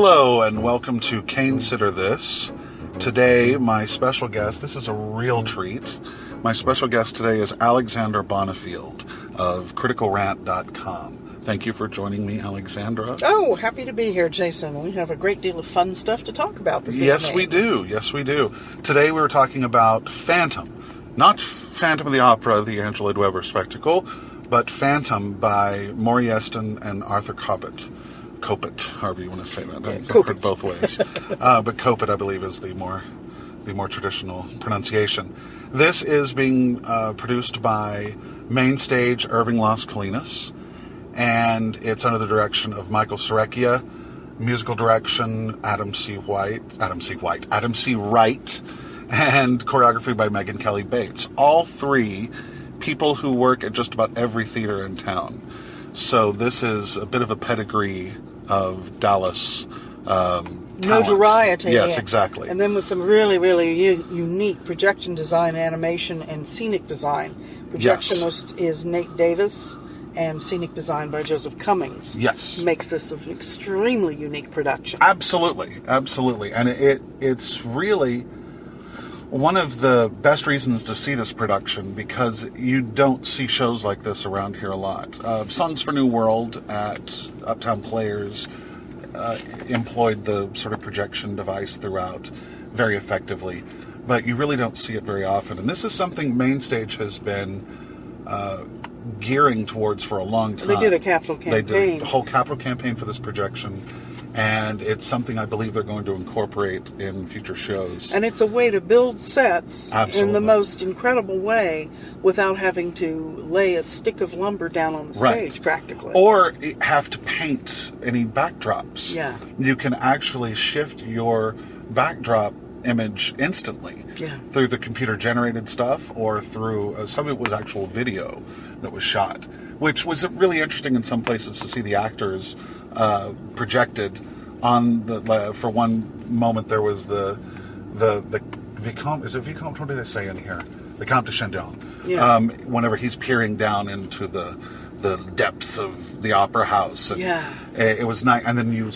Hello and welcome to Kanesidder This. Today, my special guest, this is a real treat. My special guest today is Alexandra Bonifield of criticalrant.com. Thank you for joining me, Alexandra. Oh, happy to be here, Jason. We have a great deal of fun stuff to talk about this evening. Yes, we do. Yes, we do. Today we were talking about Phantom. Not Phantom of the Opera, the Angela Weber spectacle, but Phantom by Maury Eston and Arthur Coppitt, however you want to say that. I've heard both ways. But Coppitt, I believe, is the more traditional pronunciation. This is being produced by Mainstage, Irving, Las Colinas, and it's under the direction of Michael Serecchia, musical direction Adam C. Wright, and choreography by Megan Kelly Bates. All three people who work at just about every theater in town. So this is a bit of a pedigree of Dallas notoriety. Yes, exactly. And then with some really, really unique projection design, animation, and scenic design. Projectionist is Nate Davis, and scenic design by Joseph Cummings. Yes. Makes this an extremely unique production. Absolutely. And it's really one of the best reasons to see this production, because you don't see shows like this around here a lot. Songs for New World at Uptown Players employed the sort of projection device throughout very effectively, but you really don't see it very often. And this is something Mainstage has been gearing towards for a long time. They did a capital campaign. They did the whole capital campaign for this projection, and it's something I believe they're going to incorporate in future shows. And it's a way to build sets Absolutely. in the most incredible way without having to lay a stick of lumber down on the stage, practically. Or have to paint any backdrops. Yeah. You can actually shift your backdrop image instantly through the computer-generated stuff, or through some of it was actual video that was shot, which was really interesting in some places to see the actors projected on the. For one moment, there was the Vicomte. Is it Vicomte? What do they say in here? The Comte de Chandon. Yeah. Whenever he's peering down into the depths of the opera house, and it was nice. And then you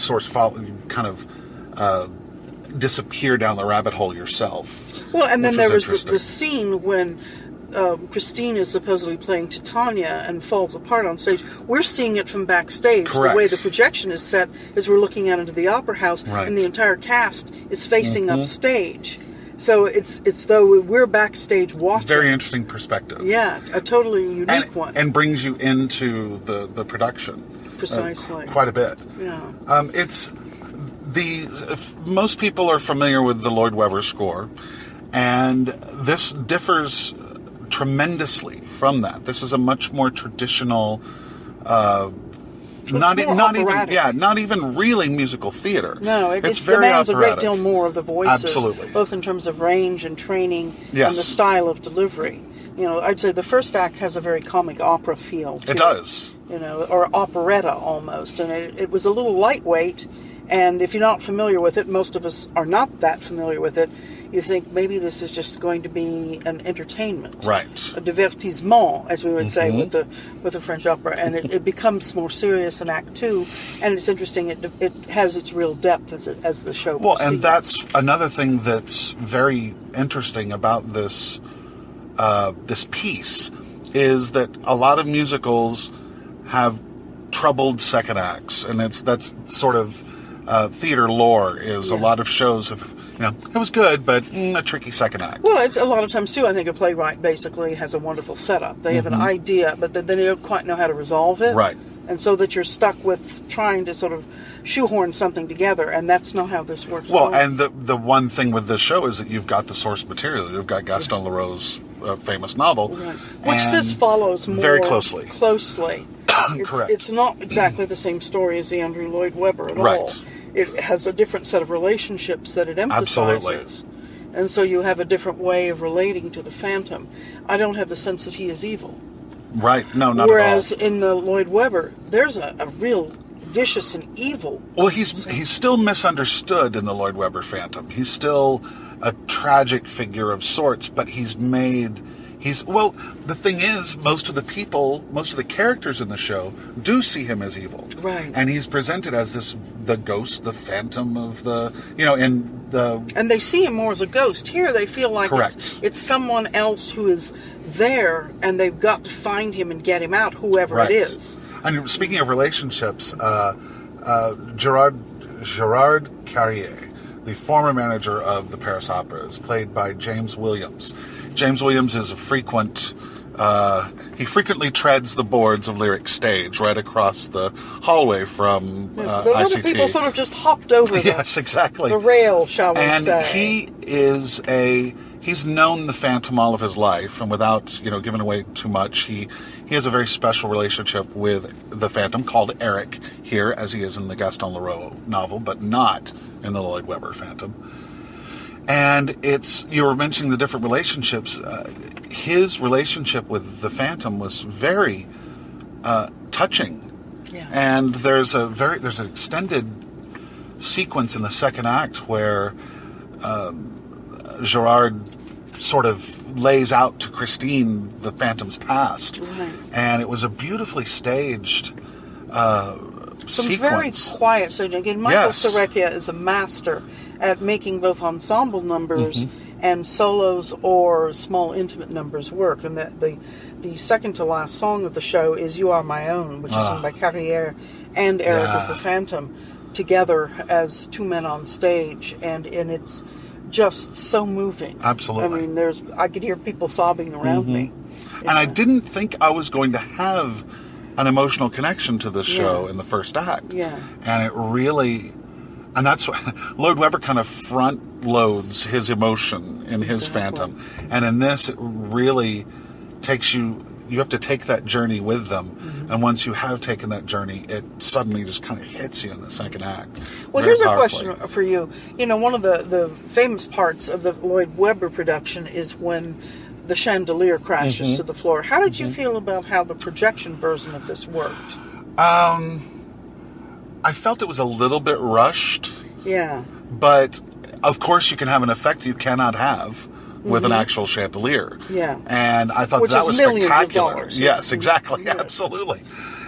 kind of disappear down the rabbit hole yourself. Well, and then there was the scene when Christine is supposedly playing Titania and falls apart on stage. We're seeing it from backstage. Correct. The way the projection is set is we're looking out into the opera house, and the entire cast is facing upstage. So it's though we're backstage watching. Very interesting perspective. Yeah, a totally unique one. And brings you into the production. Precisely. Quite a bit. Yeah. Most people are familiar with the Lloyd Webber score, and this differs tremendously from that. This is a much more traditional, not even really musical theater. No, it very demands operatic. a great deal more of the voices. Absolutely. Both in terms of range and training and the style of delivery. You know, I'd say the first act has a very comic opera feel to it. It does. You know, or operetta almost. And it was a little lightweight. And if you're not familiar with it, most of us are not that familiar with it, you think maybe this is just going to be an entertainment. Right. A divertissement, as we would say with the French opera. And it becomes more serious in Act 2. And it's interesting, it has its real depth as the show proceeds. And that's another thing that's very interesting about this this piece, is that a lot of musicals have troubled second acts. And that's sort of theater lore is a lot of shows have, it was good, but a tricky second act. Well, it's a lot of times, too, I think a playwright basically has a wonderful setup. They have an idea, but then they don't quite know how to resolve it. Right. And so that you're stuck with trying to sort of shoehorn something together, and that's not how this works. Well, and the one thing with this show is that you've got the source material. You've got Gaston Leroux's famous novel. Right. Which this follows more very closely. Correct. It's not exactly the same story as the Andrew Lloyd Webber at all. It has a different set of relationships that it emphasizes. Absolutely. And so you have a different way of relating to the Phantom. I don't have the sense that he is evil. Right. No, not Whereas at all. in the Lloyd Webber, there's a real vicious and evil. Well, he's still misunderstood in the Lloyd Webber Phantom. He's still a tragic figure of sorts, but he's made The thing is, most of the characters in the show do see him as evil. Right. And he's presented as the ghost, the phantom of And they see him more as a ghost. Here they feel like it's someone else who is there, and they've got to find him and get him out, whoever it is. And speaking of relationships, Gerard Carrier, the former manager of the Paris Opera, is played by James Williams. James Williams is a frequent... he frequently treads the boards of Lyric Stage right across the hallway from the ICT. other people sort of just hopped over yes, exactly. the rail, shall we and say. He's known the Phantom all of his life, and without giving away too much, he has a very special relationship with the Phantom, called Eric here, as he is in the Gaston Leroux novel, but not in the Lloyd Webber Phantom. And you were mentioning the different relationships. His relationship with the Phantom was very touching. Yeah. And there's an extended sequence in the second act where Gerard sort of lays out to Christine the Phantom's past. Right. And it was a beautifully staged Some sequence. very quiet staging. Again, Michael Serecchia is a master at making both ensemble numbers and solos or small intimate numbers work. And the second to last song of the show is "You Are My Own," which is sung by Carrier and Eric as the Phantom, together as two men on stage, and it's just so moving. Absolutely. I mean, I could hear people sobbing around me. And I didn't think I was going to have an emotional connection to this show in the first act. Yeah. And it really... And that's what... Lloyd Webber kind of front loads his emotion in his Phantom. And in this, it really takes you... You have to take that journey with them. And once you have taken that journey, it suddenly just kind of hits you in the second act. Well, here's a question for you. One of the famous parts of the Lloyd Webber production is when the chandelier crashes to the floor. How did you feel about how the projection version of this worked? I felt it was a little bit rushed. Yeah. But, of course, you can have an effect you cannot have with an actual chandelier. Yeah. And I thought that was spectacular. Yes, exactly. Yeah. Absolutely.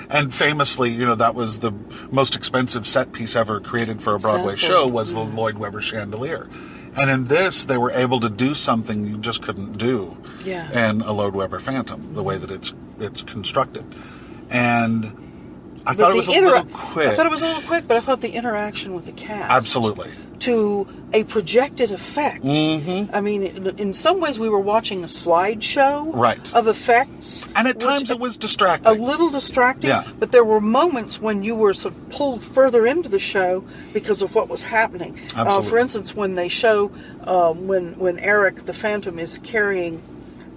And famously, that was the most expensive set piece ever created for a Broadway show was the Lloyd Webber chandelier. And in this, they were able to do something you just couldn't do in a Lloyd Webber Phantom, the way that it's constructed. And I thought it was a little quick. I thought it was a little quick, but I thought the interaction with the cast... Absolutely. ...to a projected effect. I mean, in some ways we were watching a slideshow of effects. And at times it was distracting. A little distracting, but there were moments when you were sort of pulled further into the show because of what was happening. For instance, when they show when Eric, the Phantom, is carrying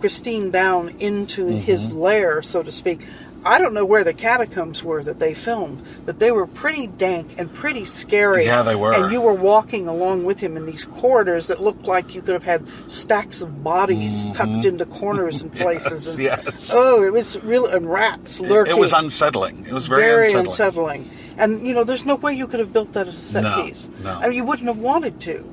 Christine down into his lair, so to speak. I don't know where the catacombs were that they filmed, but they were pretty dank and pretty scary. Yeah, they were. And you were walking along with him in these corridors that looked like you could have had stacks of bodies tucked into corners and places. Yes. Oh, it was real, and rats lurking. It was unsettling. It was very unsettling. And, there's no way you could have built that as a set piece. No. I mean, you wouldn't have wanted to.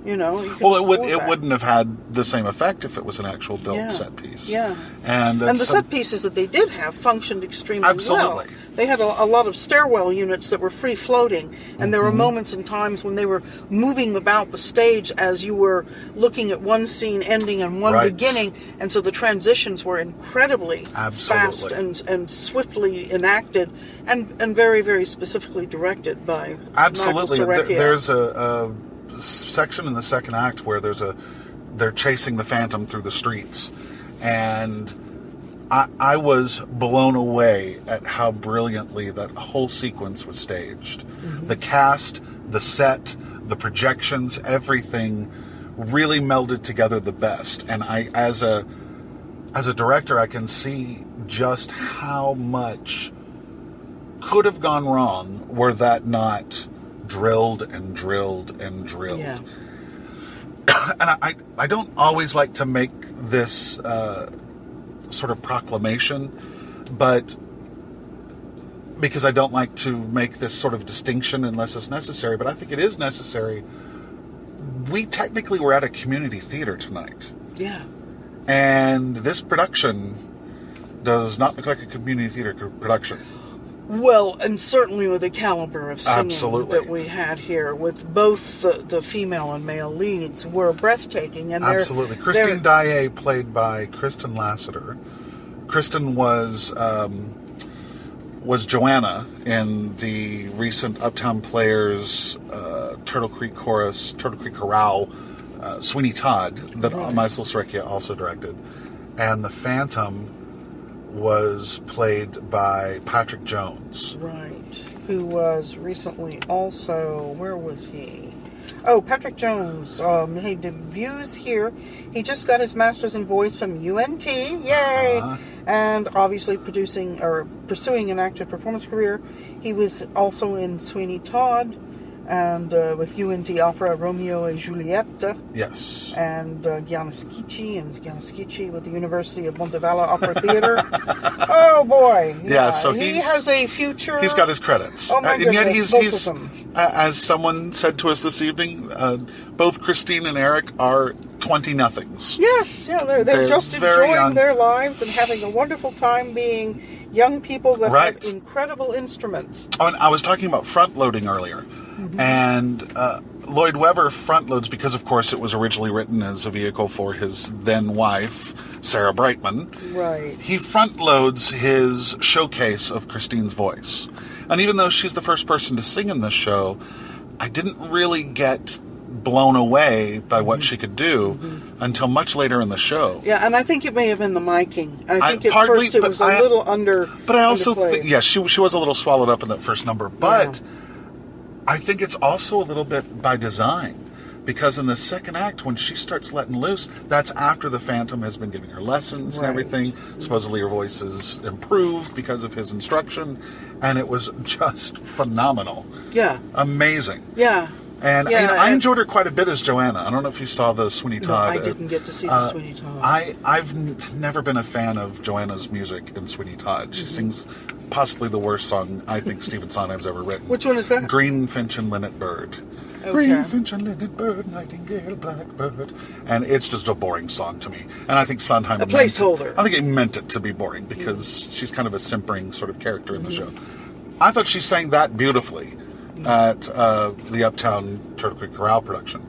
It wouldn't have had the same effect if it was an actual built set piece. Yeah. And the set pieces that they did have functioned extremely well. They had a lot of stairwell units that were free floating, and there were moments and times when they were moving about the stage as you were looking at one scene ending and one beginning, and so the transitions were incredibly fast and swiftly enacted, and very, very specifically directed by Absolutely. Michael Serecchia. There's a section in the second act where they're chasing the Phantom through the streets, and I was blown away at how brilliantly that whole sequence was staged. The cast, the set, the projections, everything really melded together the best. And I, as a director, I can see just how much could have gone wrong were that not drilled and drilled and drilled. Yeah. And I don't always like to make this sort of proclamation, but because I don't like to make this sort of distinction unless it's necessary, but I think it is necessary. We technically were at a community theater tonight. Yeah. And this production does not look like a community theater production. Well, and certainly with the caliber of singing Absolutely. that we had here, with both the female and male leads, were breathtaking. And Absolutely. Christine Daae, played by Kristen Lassiter. Kristen was Joanna in the recent Uptown Players Turtle Creek Chorale, Sweeney Todd, that Maisel Srecchia also directed. And the Phantom was played by Patrick Jones. Right. Who was recently also, where was he? Oh, Patrick Jones. He debuts here. He just got his master's in voice from UNT. Yay! And obviously pursuing an active performance career. He was also in Sweeney Todd and with UNT opera Romeo and Juliet. Yes. And Giannischicchi with the University of Montevallo Opera Theater. Oh boy! Yeah, so he has a future. He's got his credits. Oh my goodness, and yet both he's of them. As someone said to us this evening, both Christine and Eric are 20-nothings. Yes, yeah, they're just very enjoying young. their lives and having a wonderful time being young people that Right. have incredible instruments. Oh, and I was talking about front-loading earlier. And Lloyd Webber front-loads because, of course, it was originally written as a vehicle for his then-wife, Sarah Brightman. Right. He front-loads his showcase of Christine's voice. And even though she's the first person to sing in this show, I didn't really get blown away by what she could do until much later in the show. Yeah, and I think it may have been the miking. I think at partly, first it but was a little under. But I also underplayed. think, she was a little swallowed up in that first number. But I think it's also a little bit by design. Because in the second act, when she starts letting loose, that's after the Phantom has been giving her lessons and everything. Supposedly her voice is improved because of his instruction. And it was just phenomenal. Yeah. Amazing. Yeah. And I enjoyed her quite a bit as Joanna. I don't know if you saw the Sweeney Todd. No, I didn't get to see the Sweeney Todd. I've never been a fan of Joanna's music in Sweeney Todd. She sings possibly the worst song I think Stephen Sondheim's ever written. Which one is that? Green Finch and Linnet Bird. Okay. Green Finch and Linnet Bird, Nightingale, Blackbird. And it's just a boring song to me. And I think Sondheim... A placeholder. I think he meant it to be boring because she's kind of a simpering sort of character in the show. I thought she sang that beautifully at the Uptown Turtle Creek Chorale production.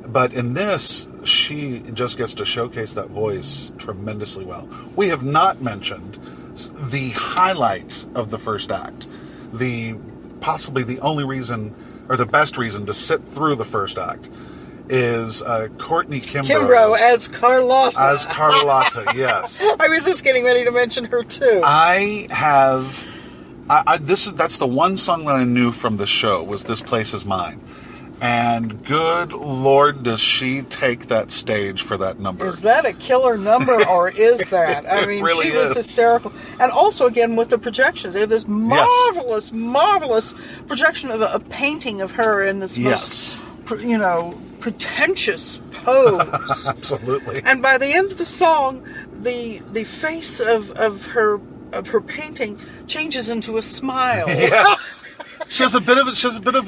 But in this, she just gets to showcase that voice tremendously well. We have not mentioned the highlight of the first act. Possibly the only reason, or the best reason to sit through the first act is Courtney Kimbrough as Carlotta. As Carlotta, yes. I was just getting ready to mention her too. That's the one song that I knew from the show was This Place Is Mine. And good Lord, does she take that stage for that number. Is that a killer number or is that? I mean, really she was hysterical. And also, again, with the projections. They have this marvelous, marvelous projection of a painting of her in this most, pretentious pose. Absolutely. And by the end of the song, the face of her painting changes into a smile. Yes. She has a bit of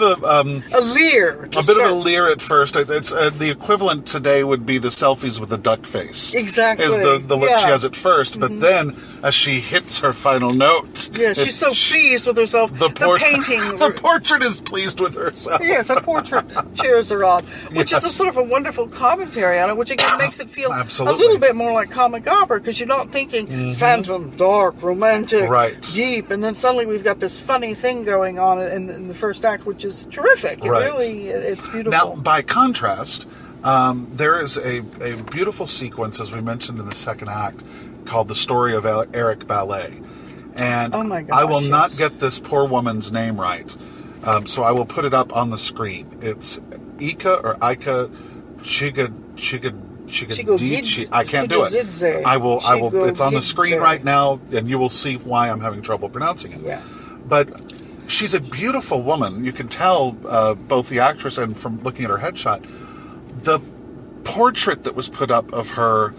a leer. A bit of a leer at first. It's the equivalent today would be the selfies with the duck face. Exactly. Is the look she has at first, but then as she hits her final note, she's so pleased with herself. The painting, the portrait is pleased with herself. Yes, the portrait cheers her on, which is a sort of a wonderful commentary on it, which again makes it feel a little bit more like comic opera because you're not thinking phantom, dark, romantic, deep, and then suddenly we've got this funny thing going on in the first act, which is terrific. It's beautiful. Now, by contrast, there is a beautiful sequence, as we mentioned in the second act, called The Story of Eric Ballet. And oh my gosh, I will not get this poor woman's name right, so I will put it up on the screen. It's Ika Chigadichi. I can't do it. I will. It's on the screen right now, and you will see why I'm having trouble pronouncing it. Yeah. But she's a beautiful woman. You can tell both the actress and from looking at her headshot. The portrait that was put up of her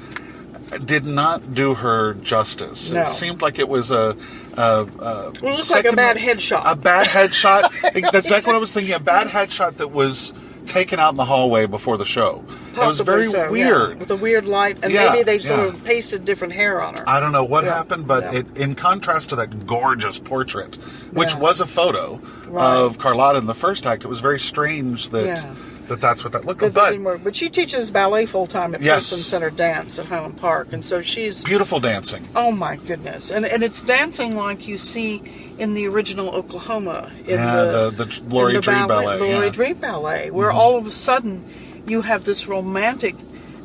did not do her justice. No. It seemed like it was it looks like a bad headshot. A bad headshot. That's exactly what I was thinking. A bad headshot that was taken out in the hallway before the show. It was very weird. Yeah, with a weird light, and maybe they sort of pasted different hair on her. I don't know what happened, but in contrast to that gorgeous portrait, which was a photo of Carlotta in the first act, it was very strange that that's what that looked like. But she teaches ballet full-time at Person Center Dance at Highland Park, and so she's... Beautiful dancing. Oh, my goodness. And it's dancing like you see in the original Oklahoma. The Laurie Dree Ballet. The Laurie Dree Ballet, where all of a sudden you have this romantic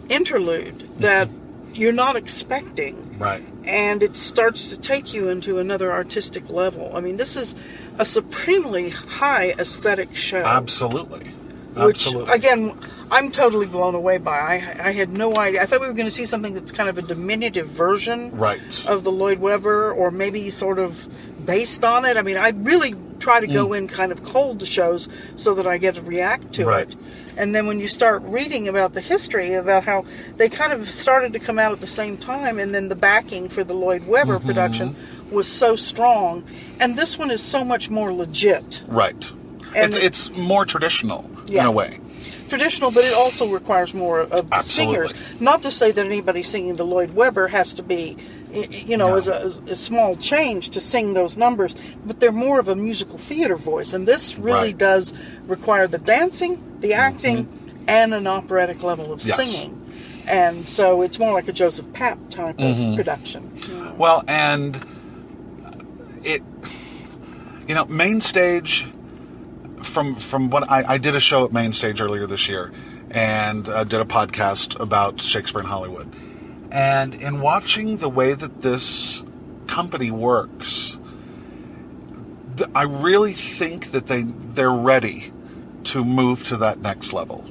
interlude that you're not expecting. Right. And it starts to take you into another artistic level. I mean, this is a supremely high aesthetic show. Absolutely. Which, again, I'm totally blown away by. I had no idea. I thought we were going to see something that's kind of a diminutive version of the Lloyd Webber, or maybe sort of based on it. I mean, I really try to go in kind of cold to shows so that I get to react to it. And then when you start reading about the history, about how they kind of started to come out at the same time, and then the backing for the Lloyd Webber production was so strong. And this one is so much more legit. Right. And it's more traditional in a way. Traditional, but it also requires more of singers. Not to say that anybody singing the Lloyd Webber has to be, as a small change to sing those numbers, but they're more of a musical theater voice. And this really does require the dancing, the acting, and an operatic level of singing. And so it's more like a Joseph Papp type of production. Yeah. Well, and it, Mainstage... From what I did a show at Mainstage earlier this year, and did a podcast about Shakespeare in Hollywood. And in watching the way that this company works, I really think that they're ready to move to that next level,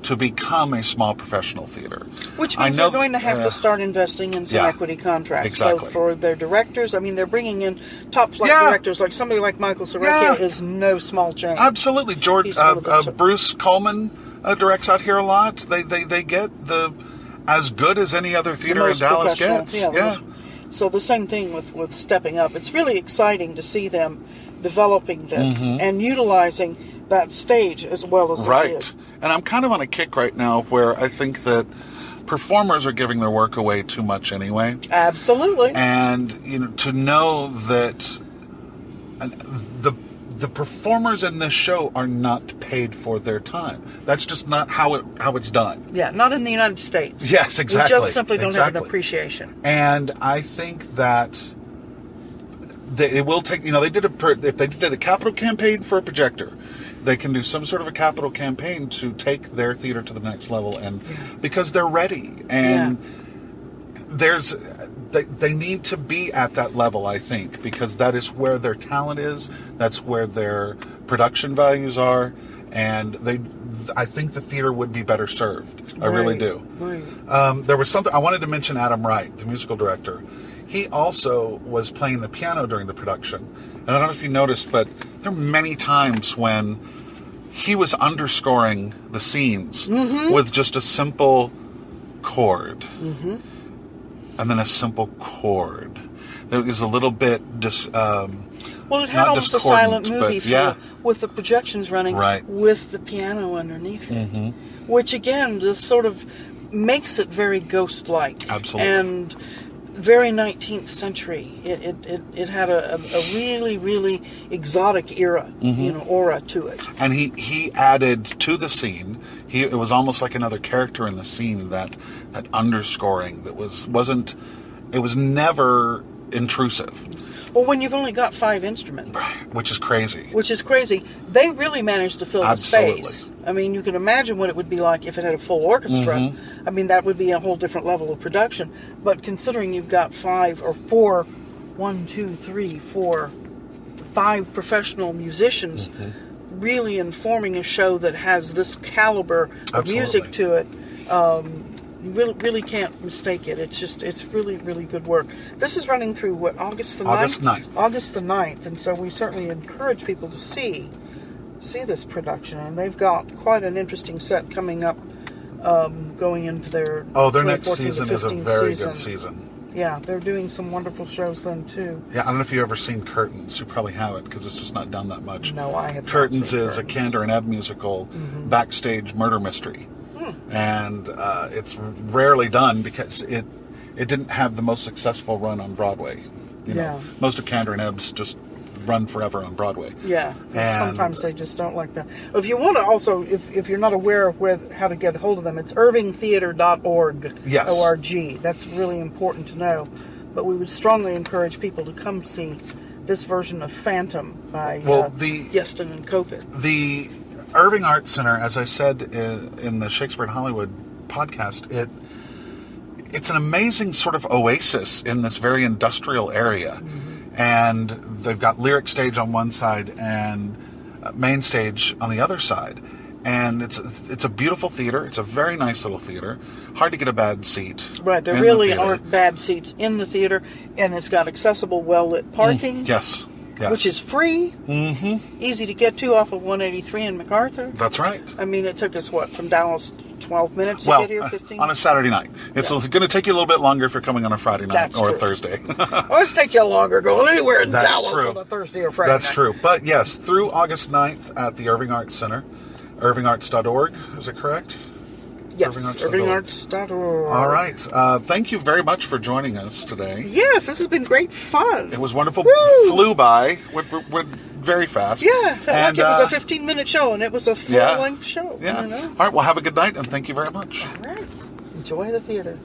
to become a small professional theater. Which means they're going to have to start investing in some equity contracts. Exactly. So for their directors, I mean, they're bringing in top-flight directors, like somebody like Michael Serecchia is no small change. Absolutely. Bruce Coleman directs out here a lot. They get as good as any other theater in Dallas gets. So the same thing with stepping up. It's really exciting to see them developing this and utilizing that stage as well as they did. And I'm kind of on a kick right now where I think that performers are giving their work away too much anyway. Absolutely. And to know that the performers in this show are not paid for their time. That's just not how it's done. Yeah, not in the United States. Yes, exactly. We just simply don't have an appreciation. And I think that it will take. If they did a capital campaign for a projector, they can do some sort of a capital campaign to take their theater to the next level, and because they're ready, and they need to be at that level, I think, because that is where their talent is, that's where their production values are, and I think the theater would be better served. I really do. Right. There was something I wanted to mention. Adam Wright, the musical director, he also was playing the piano during the production. And I don't know if you noticed, but there were many times when he was underscoring the scenes with just a simple chord. And then a simple chord. There was a little bit well, it had almost a silent movie feel with the projections running with the piano underneath it. Which, again, just sort of makes it very ghost-like. Absolutely. And very 19th century. It had a really, really exotic era, aura to it. And he added to the scene. It was almost like another character in the scene. That underscoring that wasn't. It was never intrusive. Well, when you've only got 5 instruments. Which is crazy. They really managed to fill the space. I mean, you can imagine what it would be like if it had a full orchestra. I mean, that would be a whole different level of production. But considering you've got 5 or 4, 1, 2, 3, 4, 5 professional musicians really informing a show that has this caliber of music to it, you really can't mistake it. It's really, really good work. This is running through, August the 9th? August 9th. August the 9th. And so we certainly encourage people to see this production. And they've got quite an interesting set coming up, going into their next season is a very good season. Yeah, they're doing some wonderful shows then, too. Yeah, I don't know if you've ever seen Curtains. You probably haven't, because it's just not done that much. No, I haven't. Curtains is a Kander and Ebb musical backstage murder mystery. And it's rarely done because it didn't have the most successful run on Broadway. You know, most of Kander and Ebb's just run forever on Broadway. Yeah, and sometimes they just don't like that. If you want to also, if you're not aware of how to get a hold of them, it's irvingtheater.org. Yes. O-R-G. That's really important to know. But we would strongly encourage people to come see this version of Phantom by Yeston and Kopit. The Irving Art Center, as I said in the Shakespeare in Hollywood podcast, it's an amazing sort of oasis in this very industrial area. Mm-hmm. And they've got Lyric Stage on one side and Mainstage on the other side. And it's a beautiful theater. It's a very nice little theater. Hard to get a bad seat. Right, there really aren't bad seats in the theater. And it's got accessible, well-lit parking. Yes. Which is free. Mm-hmm. Easy to get to off of 183 in MacArthur. That's right. I mean, it took us, from Dallas, 12 minutes to get here? 15? On a Saturday night. It's going to take you a little bit longer if you're coming on a Friday night or a Thursday. Or it's take you longer going anywhere in Dallas on a Thursday or Friday night. That's true. But yes, through August 9th at the Irving Arts Center, irvingarts.org, is it correct? Yes, irvingarts.org. All right. Thank you very much for joining us today. Yes, this has been great fun. It was wonderful. Woo! Flew by. Went very fast. Yeah, it was a 15-minute show, and it was a full-length show. Yeah. All right, well, have a good night, and thank you very much. All right. Enjoy the theater.